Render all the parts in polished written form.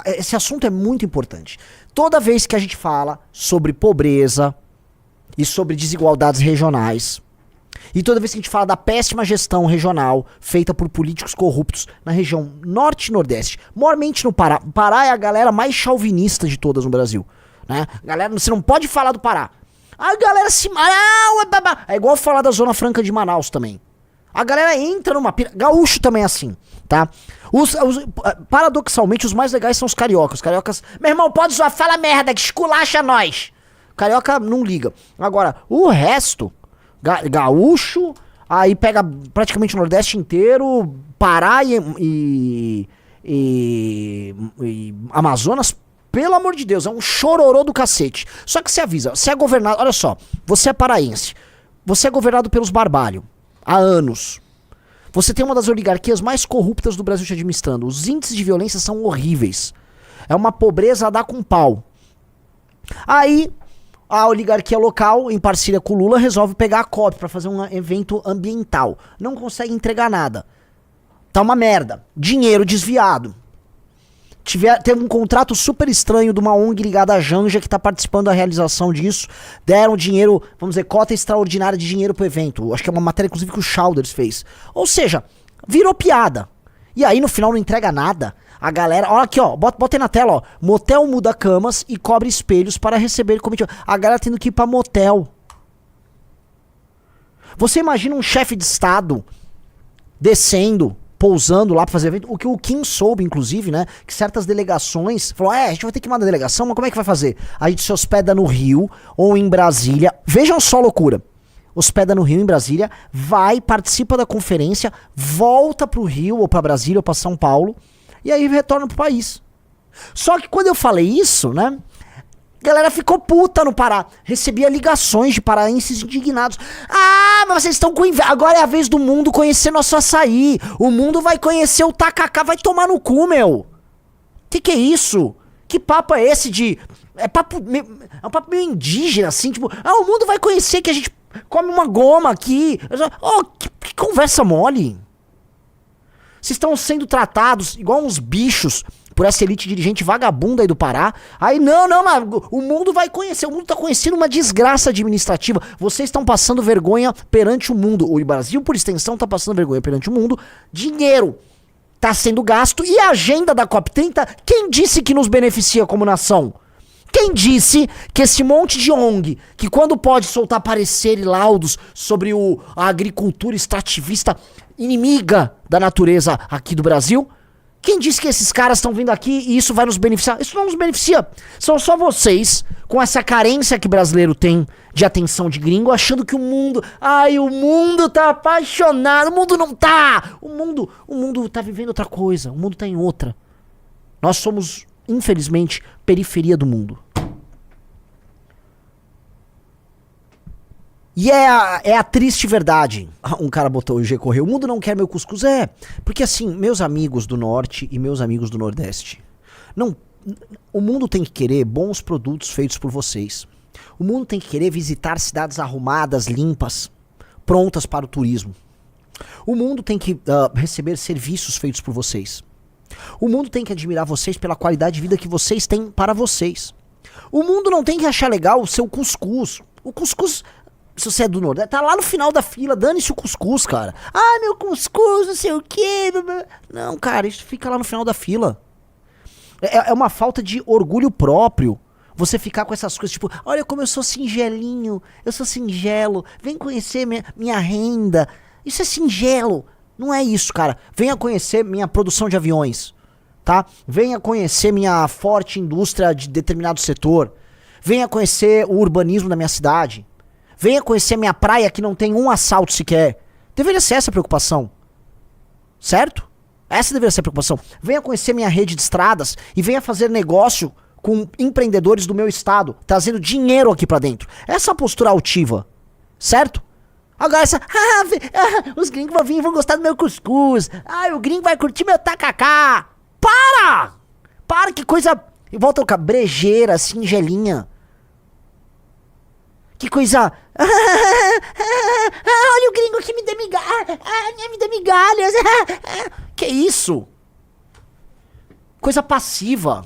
Esse assunto é muito importante. Toda vez que a gente fala sobre pobreza e sobre desigualdades regionais, e toda vez que a gente fala da péssima gestão regional feita por políticos corruptos na região norte e nordeste, maiormente no Pará. O Pará é a galera mais chauvinista de todas no Brasil, né? Galera, você não pode falar do Pará. A galera se... É igual falar da Zona Franca de Manaus também. A galera entra numa... Gaúcho também é assim, tá? Paradoxalmente, os mais legais são os cariocas. Os cariocas... Meu irmão, pode zoar, fala merda, que esculacha nós. Carioca não liga. Agora, o resto... Gaúcho, aí pega praticamente o Nordeste inteiro, Pará e Amazonas, pelo amor de Deus, é um chororô do cacete. Só que você avisa, você é governado, olha só, você é paraense, você é governado pelos barbalho há anos. Você tem uma das oligarquias mais corruptas do Brasil te administrando. Os índices de violência são horríveis. É uma pobreza a dar com pau. Aí... a oligarquia local, em parceria com o Lula, resolve pegar a COP pra fazer um evento ambiental. Não consegue entregar nada. Tá uma merda. Dinheiro desviado. Teve um contrato super estranho de uma ONG ligada à Janja que tá participando da realização disso. Deram dinheiro, vamos dizer, cota extraordinária de dinheiro pro evento. Acho que é uma matéria, inclusive, que o Chalders fez. Ou seja, virou piada. E aí, no final, não entrega nada. A galera, olha aqui, ó, bota aí na tela, ó. Motel muda camas e cobre espelhos para receber comitiva. A galera tendo que ir pra motel. Você imagina um chefe de estado descendo, pousando lá pra fazer evento. O que o Kim soube, inclusive, né? Que certas delegações falou: a gente vai ter que mandar delegação, mas como é que vai fazer? A gente se hospeda no Rio ou em Brasília. Vejam só a loucura. Hospeda no Rio, em Brasília, vai, participa da conferência, volta pro Rio ou pra Brasília ou pra São Paulo. E aí retorna pro país. Só que quando eu falei isso, né? A galera ficou puta no Pará. Recebia ligações de paraenses indignados. Ah, mas vocês estão com inveja. Agora é a vez do mundo conhecer nosso açaí. O mundo vai conhecer o tacacá. Vai tomar no cu, meu. Que é isso? Que papo é esse de... É um papo meio indígena, assim. Tipo, o mundo vai conhecer que a gente come uma goma aqui. Oh, que conversa mole. Vocês estão sendo tratados igual uns bichos por essa elite dirigente vagabunda aí do Pará. Aí não, o mundo vai conhecer, o mundo tá conhecendo uma desgraça administrativa. Vocês estão passando vergonha perante o mundo. O Brasil, por extensão, tá passando vergonha perante o mundo. Dinheiro tá sendo gasto e a agenda da COP30, quem disse que nos beneficia como nação? Quem disse que esse monte de ONG, que quando pode soltar parecer e laudos sobre a agricultura extrativista inimiga da natureza aqui do Brasil, quem disse que esses caras estão vindo aqui e isso vai nos beneficiar? Isso não nos beneficia. São só vocês, com essa carência que brasileiro tem de atenção de gringo, achando que o mundo... Ai, o mundo tá apaixonado. O mundo não tá. O mundo tá vivendo outra coisa. O mundo tá em outra. Nós somos, infelizmente, periferia do mundo. E é a triste verdade. Um cara botou o G correu. O mundo não quer meu cuscuz. Porque assim, meus amigos do norte e meus amigos do nordeste, o mundo tem que querer bons produtos feitos por vocês. O mundo tem que querer visitar cidades arrumadas, limpas, prontas para o turismo. O mundo tem que receber serviços feitos por vocês. O mundo tem que admirar vocês pela qualidade de vida que vocês têm para vocês. O mundo não tem que achar legal o seu cuscuz. O cuscuz... Se você é do Nordeste, tá lá no final da fila, dane-se o cuscuz, cara. Ah, meu cuscuz, não sei o quê. Não, cara, isso fica lá no final da fila. É uma falta de orgulho próprio. Você ficar com essas coisas, tipo, olha como eu sou singelinho, eu sou singelo, vem conhecer minha renda. Isso é singelo. Não é isso, cara. Venha conhecer minha produção de aviões, tá? Venha conhecer minha forte indústria de determinado setor. Venha conhecer o urbanismo da minha cidade. Venha conhecer minha praia que não tem um assalto sequer. Deveria ser essa a preocupação. Certo? Essa deveria ser a preocupação. Venha conhecer minha rede de estradas e venha fazer negócio com empreendedores do meu estado, trazendo dinheiro aqui pra dentro. Essa é a postura altiva. Certo? Agora essa... os gringos vão vir e vão gostar do meu cuscuz. O gringo vai curtir meu tacacá. Para, que coisa... Volta a brejeira, singelinha. Que coisa... olha o gringo que me dá migalhas. Me dá migalhas. Que isso? Coisa passiva.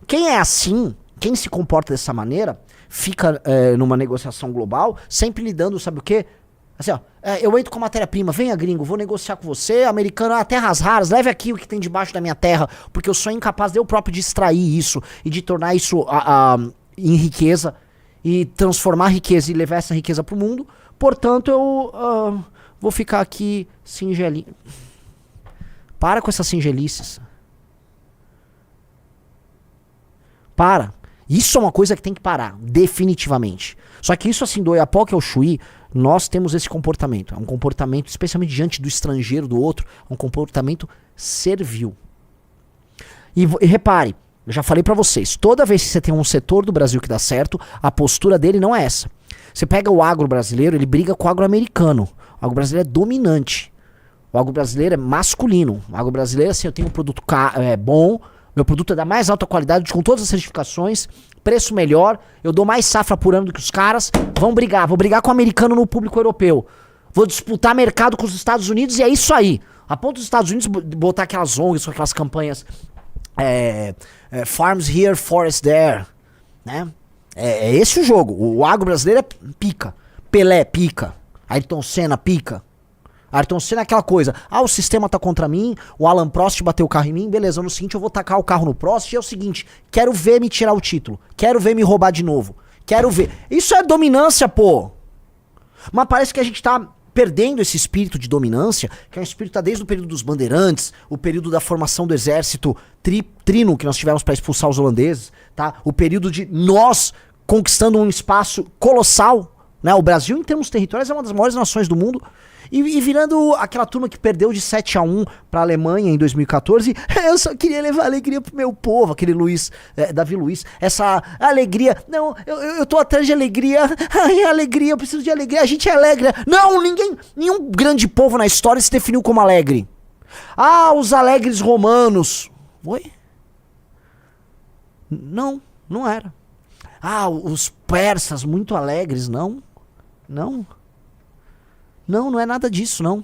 Quem é assim, quem se comporta dessa maneira, fica numa negociação global, sempre lidando, sabe o quê? Assim, ó, eu entro com matéria-prima, venha gringo, vou negociar com você, americano, terras raras, leve aqui o que tem debaixo da minha terra, porque eu sou incapaz de eu próprio de extrair isso e de tornar isso em riqueza e transformar a riqueza e levar essa riqueza pro mundo. Portanto, eu vou ficar aqui singelinho. Para com essas singelices. Para. Isso é uma coisa que tem que parar, definitivamente. Só que isso, assim, do Oiapoque ao Chuí, nós temos esse comportamento. É um comportamento, especialmente diante do estrangeiro, do outro, um comportamento servil. E repare, eu já falei pra vocês, toda vez que você tem um setor do Brasil que dá certo, a postura dele não é essa. Você pega o agro brasileiro, ele briga com o agro americano. O agro brasileiro é dominante. O agro brasileiro é masculino. O agro brasileiro, assim, eu tenho um produto bom, meu produto é da mais alta qualidade, com todas as certificações, preço melhor, eu dou mais safra por ano do que os caras, vou brigar com o americano no público europeu. Vou disputar mercado com os Estados Unidos e é isso aí. A ponto dos Estados Unidos botar aquelas ONGs com aquelas campanhas Farms Here, Forest There, né? É esse o jogo. O agro brasileiro é pica. Pelé, pica. Ayrton Senna, pica. Ayrton Senna é aquela coisa, o sistema tá contra mim, o Alan Prost bateu o carro em mim, beleza, no seguinte eu vou tacar o carro no Prost e é o seguinte, quero ver me tirar o título, quero ver me roubar de novo, quero ver. Isso é dominância, pô. Mas parece que a gente tá perdendo esse espírito de dominância, que é um espírito que tá desde o período dos bandeirantes, o período da formação do exército trino que nós tivemos para expulsar os holandeses, tá? O período de nós conquistando um espaço colossal, né? O Brasil em termos territoriais é uma das maiores nações do mundo. E virando aquela turma que perdeu de 7-1 pra Alemanha em 2014, eu só queria levar alegria pro meu povo, aquele Davi Luiz, essa alegria, não, eu tô atrás de alegria, ai, alegria, eu preciso de alegria, a gente é alegre, não, nenhum grande povo na história se definiu como alegre. Os alegres romanos, oi? Não era. Os persas muito alegres, não é nada disso, não.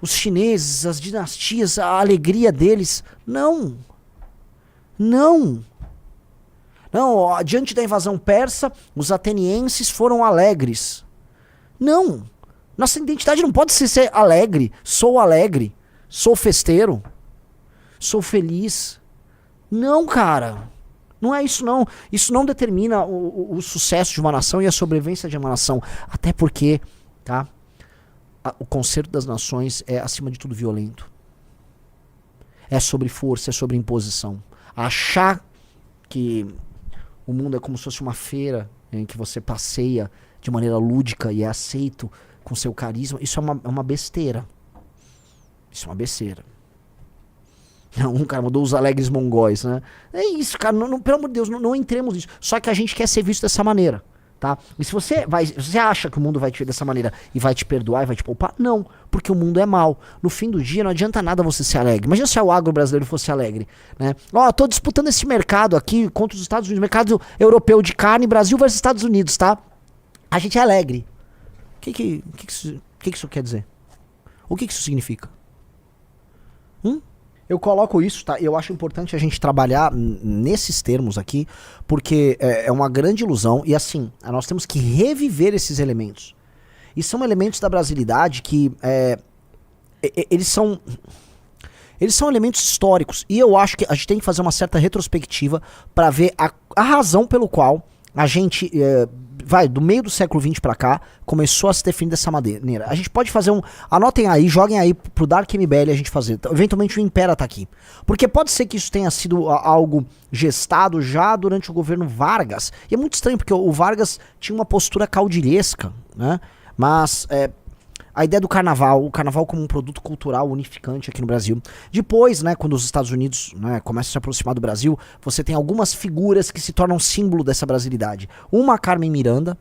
Os chineses, as dinastias, a alegria deles. Não, diante da invasão persa, os atenienses foram alegres. Não. Nossa identidade não pode ser alegre, sou festeiro, sou feliz. Não, cara. Não é isso, não. Isso não determina o sucesso de uma nação e a sobrevivência de uma nação. Até porque... tá? O concerto das nações é, acima de tudo, violento. É sobre força, é sobre imposição. Achar que o mundo é como se fosse uma feira em que você passeia de maneira lúdica e é aceito com seu carisma, isso é uma besteira. Isso é uma besteira. Um cara mandou os alegres mongóis, né? É isso, cara, pelo amor de Deus, não entremos nisso. Só que a gente quer ser visto dessa maneira. Tá? E se você acha que o mundo vai te ver dessa maneira e vai te perdoar e vai te poupar, não, porque o mundo é mau. No fim do dia não adianta nada você ser alegre. Imagina se o agro brasileiro fosse alegre, né? Tô disputando esse mercado aqui contra os Estados Unidos, mercado europeu de carne, Brasil versus Estados Unidos, tá? A gente é alegre. O que isso quer dizer? O que isso significa? Eu coloco isso, tá? Eu acho importante a gente trabalhar nesses termos aqui, porque é uma grande ilusão. E assim, nós temos que reviver esses elementos. E são elementos da brasilidade que eles são elementos históricos. E eu acho que a gente tem que fazer uma certa retrospectiva para ver a razão pelo qual a gente... do meio do século XX pra cá, começou a se definir dessa maneira. A gente pode fazer anotem aí, joguem aí pro Dark MBL a gente fazer. Eventualmente o Impera tá aqui. Porque pode ser que isso tenha sido algo gestado já durante o governo Vargas. E é muito estranho, porque o Vargas tinha uma postura caudilhesca, né? Mas a ideia do carnaval, o carnaval como um produto cultural unificante aqui no Brasil. Depois, né, quando os Estados Unidos, né, começam a se aproximar do Brasil, você tem algumas figuras que se tornam símbolo dessa brasilidade. Uma, a Carmen Miranda,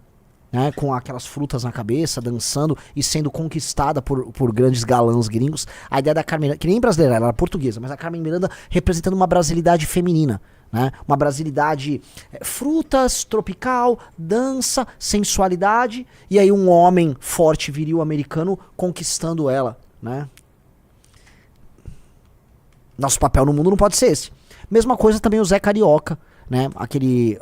né, com aquelas frutas na cabeça, dançando e sendo conquistada por grandes galãs gringos. A ideia da Carmen, que nem brasileira, ela era portuguesa, mas a Carmen Miranda representando uma brasilidade feminina. Né? Uma brasilidade, frutas, tropical, dança, sensualidade, e aí um homem forte, viril americano conquistando ela, né? Nosso papel no mundo não pode ser esse. Mesma coisa também o Zé Carioca, né? Aquele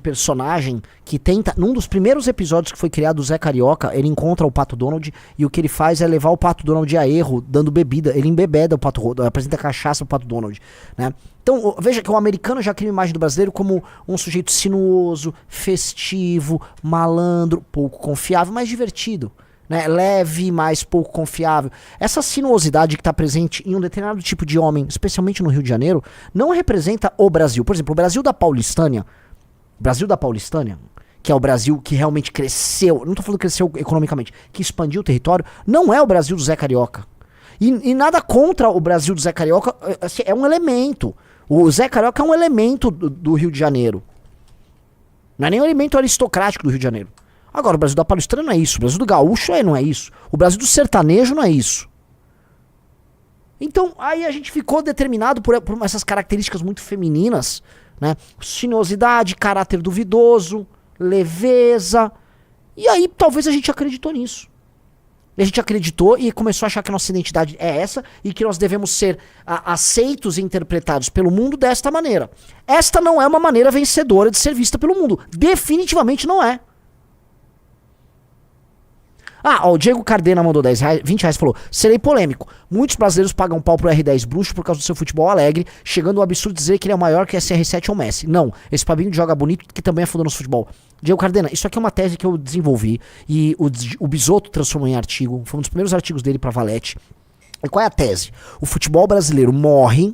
personagem que tenta... Num dos primeiros episódios que foi criado, o Zé Carioca, ele encontra o Pato Donald e o que ele faz é levar o Pato Donald a erro, dando bebida. Ele embebeda o Pato Donald, apresenta cachaça pro Pato Donald, né? Então, veja que o americano já cria a imagem do brasileiro como um sujeito sinuoso, festivo, malandro, pouco confiável, mas divertido, né? Leve, mas pouco confiável. Essa sinuosidade que está presente em um determinado tipo de homem, especialmente no Rio de Janeiro, não representa o Brasil. Por exemplo, o Brasil da Paulistânia, que é o Brasil que realmente cresceu, não tô falando que cresceu economicamente, que expandiu o território, não é o Brasil do Zé Carioca. E nada contra o Brasil do Zé Carioca, assim, é um elemento. O Zé Carioca é um elemento do Rio de Janeiro. Não é nem um elemento aristocrático do Rio de Janeiro. Agora, o Brasil da Paulistânia não é isso. O Brasil do Gaúcho não é isso. O Brasil do sertanejo não é isso. Então, aí a gente ficou determinado por essas características muito femininas, né? Sinuosidade, caráter duvidoso, leveza. E aí talvez a gente acreditou nisso. E a gente acreditou e começou a achar que a nossa identidade é essa e que nós devemos ser aceitos e interpretados pelo mundo desta maneira. Esta não é uma maneira vencedora de ser vista pelo mundo. Definitivamente não é. O Diego Cardena mandou 10 reais, 20 reais e falou: serei polêmico. Muitos brasileiros pagam pau pro R10 bruxo por causa do seu futebol alegre, chegando ao absurdo de dizer que ele é maior que SR7 ou Messi. Não, esse Fabinho joga bonito que também afundou nosso futebol. Diego Cardena, isso aqui é uma tese que eu desenvolvi e o Bisotto transformou em artigo. Foi um dos primeiros artigos dele pra Valete. E qual é a tese? O futebol brasileiro morre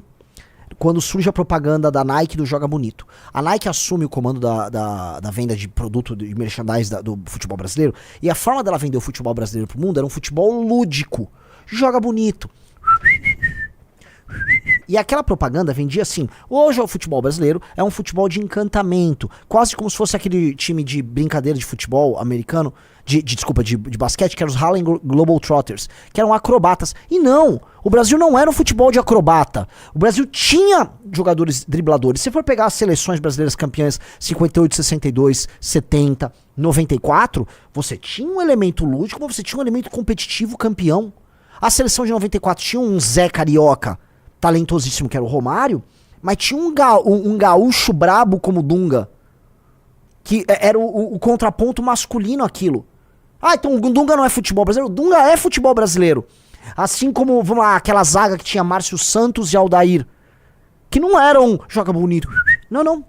quando surge a propaganda da Nike do Joga Bonito. A Nike assume o comando da venda de produto de merchandise do futebol brasileiro, e a forma dela vender o futebol brasileiro pro mundo era um futebol lúdico. Joga bonito. E aquela propaganda vendia assim: hoje o futebol brasileiro é um futebol de encantamento, quase como se fosse aquele time de brincadeira de futebol americano, de basquete, que eram os Harlem Globetrotters, que eram acrobatas. E não, o Brasil não era um futebol de acrobata. O Brasil tinha jogadores dribladores. Se for pegar as seleções brasileiras campeãs 58, 62, 70, 94, você tinha um elemento lúdico, mas você tinha um elemento competitivo campeão. A seleção de 94 tinha um Zé Carioca talentosíssimo, que era o Romário, mas tinha um gaúcho brabo como o Dunga, que era o contraponto masculino aquilo. Então o Dunga não é futebol brasileiro? O Dunga é futebol brasileiro. Assim como, vamos lá, aquela zaga que tinha Márcio Santos e Aldair, que não eram joga bonito. Não.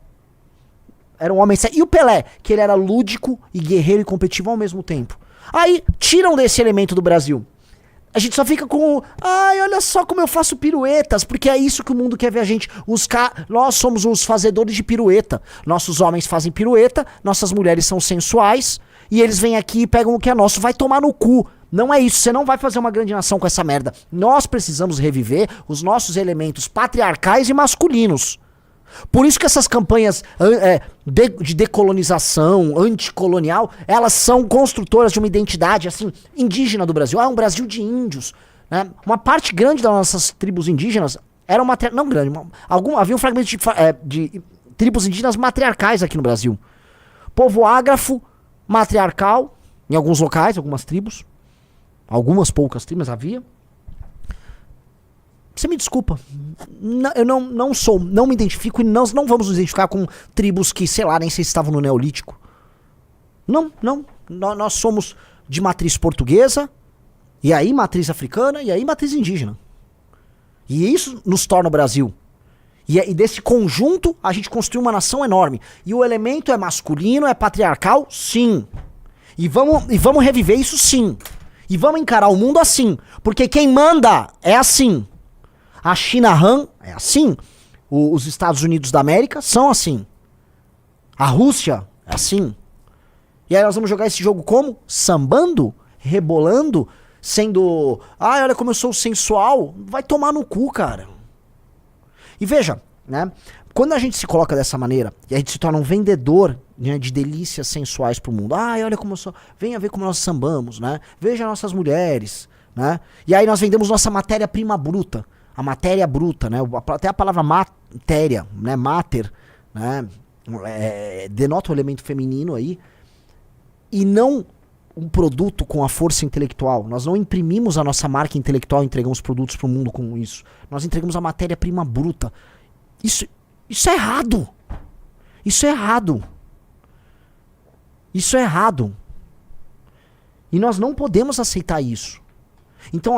Era um homem sério. E o Pelé, que ele era lúdico e guerreiro e competitivo ao mesmo tempo. Aí tiram desse elemento do Brasil. A gente só fica com olha só como eu faço piruetas, porque é isso que o mundo quer ver a gente. Nós somos os fazedores de pirueta. Nossos homens fazem pirueta, nossas mulheres são sensuais, e eles vêm aqui e pegam o que é nosso. Vai tomar no cu. Não é isso, você não vai fazer uma grande nação com essa merda. Nós precisamos reviver os nossos elementos patriarcais e masculinos. Por isso que essas campanhas de decolonização, anticolonial, elas são construtoras de uma identidade assim indígena do Brasil. É um Brasil de índios, né? Uma parte grande das nossas tribos indígenas eram não grande, havia um fragmento de tribos indígenas matriarcais aqui no Brasil. Povo ágrafo, matriarcal, em alguns locais, algumas tribos, algumas poucas tribos havia. Você me desculpa, eu não me identifico e nós não vamos nos identificar com tribos que, sei lá, nem sei se estavam no Neolítico. Não, nós somos de matriz portuguesa, e aí matriz africana, e aí matriz indígena. E isso nos torna o Brasil. E desse conjunto a gente construiu uma nação enorme. E o elemento é masculino, é patriarcal, sim. E vamos reviver isso, sim. E vamos encarar o mundo assim, porque quem manda é assim. A China Han é assim. Os Estados Unidos da América são assim. A Rússia é assim. E aí nós vamos jogar esse jogo como? Sambando? Rebolando? Sendo... olha como eu sou sensual. Vai tomar no cu, cara. E veja, né? Quando a gente se coloca dessa maneira, e a gente se torna um vendedor, né, de delícias sensuais pro mundo. Olha como eu sou... Venha ver como nós sambamos, né? Veja nossas mulheres, né? E aí nós vendemos nossa matéria-prima bruta. A matéria bruta, né? Até a palavra matéria, né? Mater, né? Denota o elemento feminino aí. E não um produto com a força intelectual. Nós não imprimimos a nossa marca intelectual e entregamos produtos para o mundo com isso. Nós entregamos a matéria-prima bruta. Isso é errado. Isso é errado. Isso é errado. E nós não podemos aceitar isso. Então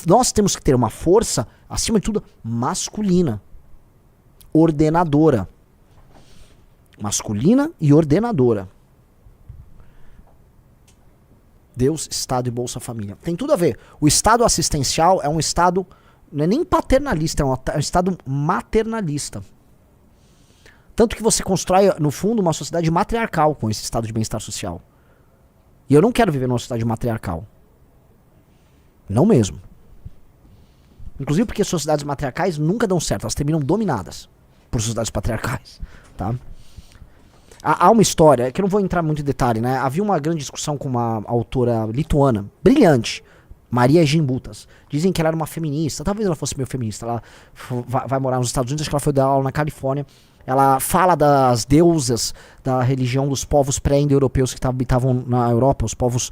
nós temos que ter uma força, acima de tudo, masculina. Ordenadora. Masculina e ordenadora. Deus, Estado e Bolsa Família. Tem tudo a ver. O Estado assistencial é um Estado, não é nem paternalista, é um Estado maternalista. Tanto que você constrói, no fundo, uma sociedade matriarcal com esse estado de bem-estar social. E eu não quero viver numa sociedade matriarcal. Não mesmo. Inclusive porque sociedades matriarcais nunca dão certo, elas terminam dominadas por sociedades patriarcais, tá? Há uma história, que eu não vou entrar muito em detalhe, né? Havia uma grande discussão com uma autora lituana, brilhante, Maria Gimbutas. Dizem que ela era uma feminista, talvez ela fosse meio feminista. Ela vai morar nos Estados Unidos, acho que ela foi dar aula na Califórnia. Ela fala das deusas da religião dos povos pré-indo-europeus que habitavam na Europa, os povos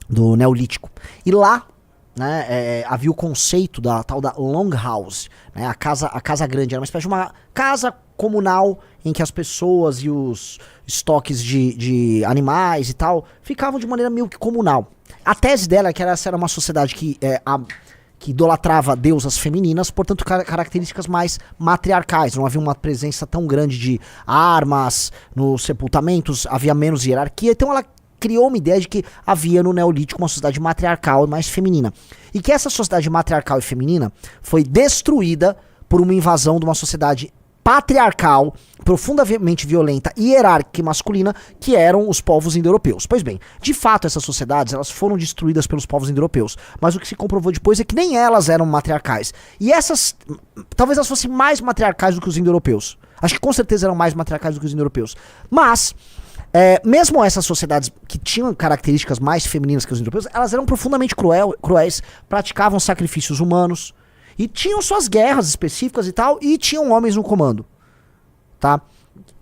do Neolítico. E lá, né, havia o conceito da tal da Longhouse, né, a casa grande, era uma espécie de uma casa comunal em que as pessoas e os estoques de animais e tal ficavam de maneira meio que comunal. A tese dela é que essa era uma sociedade que idolatrava deusas femininas, portanto características mais matriarcais. Não havia uma presença tão grande de armas nos sepultamentos, havia menos hierarquia. Então ela criou uma ideia de que havia no Neolítico uma sociedade matriarcal e mais feminina. E que essa sociedade matriarcal e feminina foi destruída por uma invasão de uma sociedade patriarcal, profundamente violenta e hierárquica e masculina, que eram os povos indo-europeus. Pois bem, de fato essas sociedades elas foram destruídas pelos povos indo-europeus, mas o que se comprovou depois é que nem elas eram matriarcais. E essas, talvez elas fossem mais matriarcais do que os indo-europeus. Acho que com certeza eram mais matriarcais do que os indo-europeus. Mas mesmo essas sociedades que tinham características mais femininas que os indo-europeus, elas eram profundamente cruéis, praticavam sacrifícios humanos, e tinham suas guerras específicas e tal, e tinham homens no comando, tá?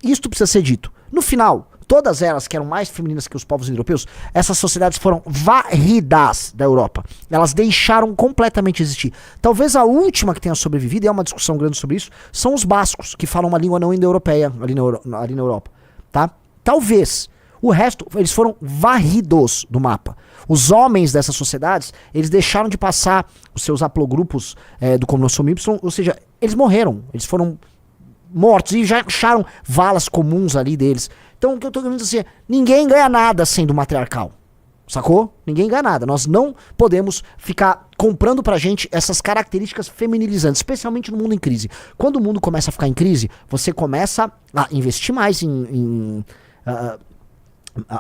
Isto precisa ser dito. No final, todas elas que eram mais femininas que os povos europeus, essas sociedades foram varridas da Europa. Elas deixaram completamente existir. Talvez a última que tenha sobrevivido, e há uma discussão grande sobre isso, são os bascos, que falam uma língua não indo-europeia ali na Europa, tá? Talvez. O resto, eles foram varridos do mapa. Os homens dessas sociedades, eles deixaram de passar os seus haplogrupos do cromossomo Y, ou seja, eles morreram, eles foram mortos e já acharam valas comuns ali deles. Então o que eu tô querendo dizer é, ninguém ganha nada sendo matriarcal, sacou? Ninguém ganha nada. Nós não podemos ficar comprando pra gente essas características feminilizantes, especialmente no mundo em crise. Quando o mundo começa a ficar em crise, você começa a investir mais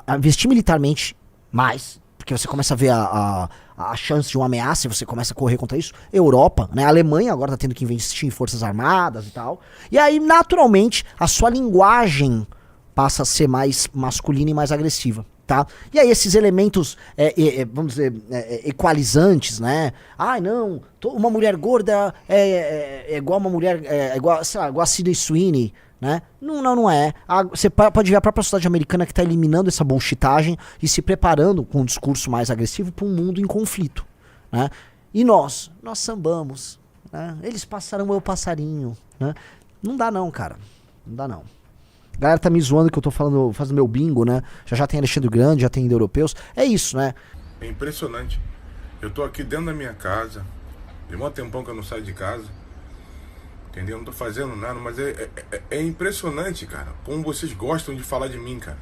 a investir militarmente mais, porque você começa a ver a chance de uma ameaça e você começa a correr contra isso. Europa, né? A Alemanha agora tá tendo que investir em forças armadas e tal. E aí, naturalmente, a sua linguagem passa a ser mais masculina e mais agressiva, tá? E aí esses elementos, vamos dizer, equalizantes, né? Ai, não, uma mulher gorda é igual uma mulher, igual, sei lá, igual a Sydney Sweeney, né? Não é. Você pode ver a própria sociedade americana que está eliminando essa bullshitagem e se preparando com um discurso mais agressivo para um mundo em conflito, né? E nós sambamos, né? Eles passaram meu passarinho, né? Não dá não, cara. Não dá não. A galera tá me zoando que eu tô fazendo meu bingo, né? Já tem Alexandre Grande, já tem indo-europeus. É isso, né? É impressionante. Eu tô aqui dentro da minha casa. De um tempão que eu não saio de casa. Entendeu? Não tô fazendo nada, mas é impressionante, cara, como vocês gostam de falar de mim, cara.